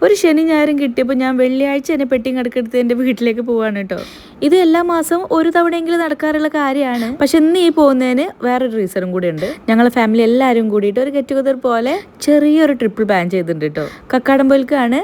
ഒരു ശനി ഞായറും കിട്ടിയപ്പോൾ ഞാൻ വെള്ളിയാഴ്ച തന്നെ പെട്ടിയും കിടക്കെടുത്ത് എൻ്റെ വീട്ടിലേക്ക് പോവാണ് കേട്ടോ. ഇത് എല്ലാ മാസവും ഒരു തവണയെങ്കിലും നടക്കാറുള്ള കാര്യമാണ്. പക്ഷെ ഇന്ന് ഈ പോകുന്നതിന് വേറൊരു റീസണും കൂടി ഉണ്ട്. ഞങ്ങളെ ഫാമിലി എല്ലാവരും കൂടിയിട്ട് ഒരു ഗെറ്റ് ടുഗദർ പോലെ ചെറിയൊരു ട്രിപ്പ് പ്ലാൻ ചെയ്തിട്ടുണ്ട് കേട്ടോ. കക്കാടംപൊയിൽക്കാണ്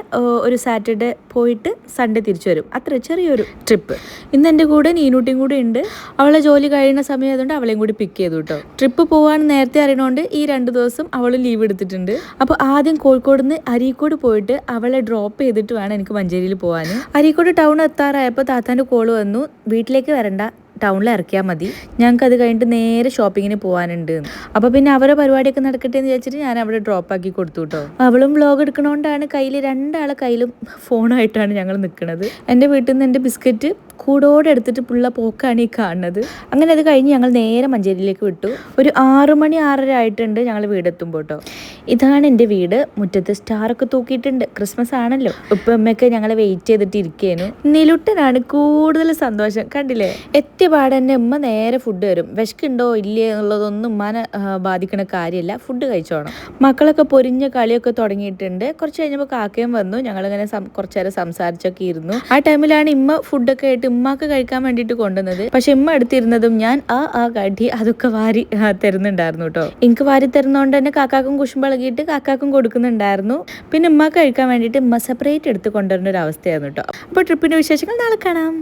ഒരു സാറ്റർഡേ പോയിട്ട് സൺഡേ തിരിച്ചു വരും. അത്ര ചെറിയൊരു ട്രിപ്പ്. ഇന്ന് എൻ്റെ കൂടെ നീനൂട്ടിയും കൂടി ഉണ്ട്. അവളെ ജോലി കഴിയുന്ന സമയം ആയതുകൊണ്ട് അവളെയും കൂടി പിക്ക് ചെയ്തു കേട്ടോ. ട്രിപ്പ് പോകാൻ നേരത്തെ അറിയണോണ്ട് ഈ 2 ദിവസം അവൾ ലീവ് എടുത്തിട്ടുണ്ട്. അപ്പോൾ ആദ്യം കോഴിക്കോട് നിന്ന് അരീക്കോട് പോയിട്ട് അവളെ ഡ്രോപ്പ് ചെയ്തിട്ട് വേണം എനിക്ക് മഞ്ചേരിയിൽ പോകാൻ. അരീക്കോട് ടൗൺ എത്താറായപ്പോൾ താത്താൻ്റെ കോള് വന്നു, വീട്ടിലേക്ക് വരണ്ട, ടൗണിൽ ഇറക്കിയാൽ മതി, ഞങ്ങൾക്ക് അത് കഴിഞ്ഞിട്ട് നേരെ ഷോപ്പിങ്ങിന് പോകാനുണ്ട്. അപ്പോൾ പിന്നെ അവരെ പരിപാടിയൊക്കെ നടക്കട്ടെ എന്ന് വിചാരിച്ചിട്ട് ഞാൻ അവിടെ ഡ്രോപ്പ് ആക്കി കൊടുത്തു കേട്ടോ. അവളും വ്ലോഗ് എടുക്കണോണ്ടാണ് കയ്യിൽ 2 കയ്യിലും ഫോണായിട്ടാണ് ഞങ്ങൾ നിൽക്കുന്നത്. എൻ്റെ വീട്ടിൽ നിന്ന് എൻ്റെ ബിസ്ക്കറ്റ് കൂടോടെ എടുത്തിട്ട് പുള്ള പോക്കാണ് ഈ കാണുന്നത്. അങ്ങനെ അത് കഴിഞ്ഞ് ഞങ്ങൾ നേരെ മഞ്ചേരിയിലേക്ക് വിട്ടു. ഒരു 6 മണി 6:30 ആയിട്ടുണ്ട് ഞങ്ങൾ വീടെത്തുമ്പോൾ കേട്ടോ. ഇതാണ് എൻ്റെ വീട്. മുറ്റത്ത് സ്റ്റാറൊക്കെ തൂക്കിയിട്ടുണ്ട്. ക്രിസ്മസ് ആണല്ലോ. ഉപ്പമ്മയൊക്കെ ഞങ്ങളെ വെയിറ്റ് ചെയ്തിട്ട് ഇരിക്കുകയായിരുന്നു. നിലുട്ടനാണ് കൂടുതൽ സന്തോഷം. കണ്ടില്ലേ, എത്തിയ പാടെ തന്നെ ഉമ്മ നേരെ ഫുഡ് തരും. വിശക്കുണ്ടോ ഇല്ലേ എന്നുള്ളതൊന്നും ഉമ്മാനെ ബാധിക്കണ കാര്യമില്ല. ഫുഡ് കഴിച്ചോണം. മക്കളൊക്കെ പൊരിഞ്ഞ കളിയൊക്കെ തുടങ്ങിയിട്ടുണ്ട്. കുറച്ച് കഴിഞ്ഞപ്പോൾ കാക്കയും വന്നു. ഞങ്ങളിങ്ങനെ കുറച്ചു നേരം സംസാരിച്ചൊക്കെ ഇരുന്നു. ആ ടൈമിലാണ് ഇമ്മ ഫുഡൊക്കെ ആയിട്ട് ഉമ്മാക്ക് കഴിക്കാൻ വേണ്ടിയിട്ട് കൊണ്ടുവന്നത്. പക്ഷെ ഉമ്മ എടുത്തിരുന്നതും ഞാൻ ആ കടി അതൊക്കെ വാരി തരുന്നുണ്ടായിരുന്നു കേട്ടോ. എനിക്ക് വാരി തരുന്നതുകൊണ്ട് തന്നെ കാക്കാക്കും കുശുമ്പളകിയിട്ട് കാക്കാക്കും കൊടുക്കുന്നുണ്ടായിരുന്നു. പിന്നെ ഉമ്മാക്ക് കഴിക്കാൻ വേണ്ടിയിട്ട് ഉമ്മ സെപ്പറേറ്റ് എടുത്ത് കൊണ്ടുവരുന്ന ഒരു അവസ്ഥയായിരുന്നു കേട്ടോ. അപ്പോൾ ട്രിപ്പിന്റെ വിശേഷങ്ങൾ നാളെ കാണാം.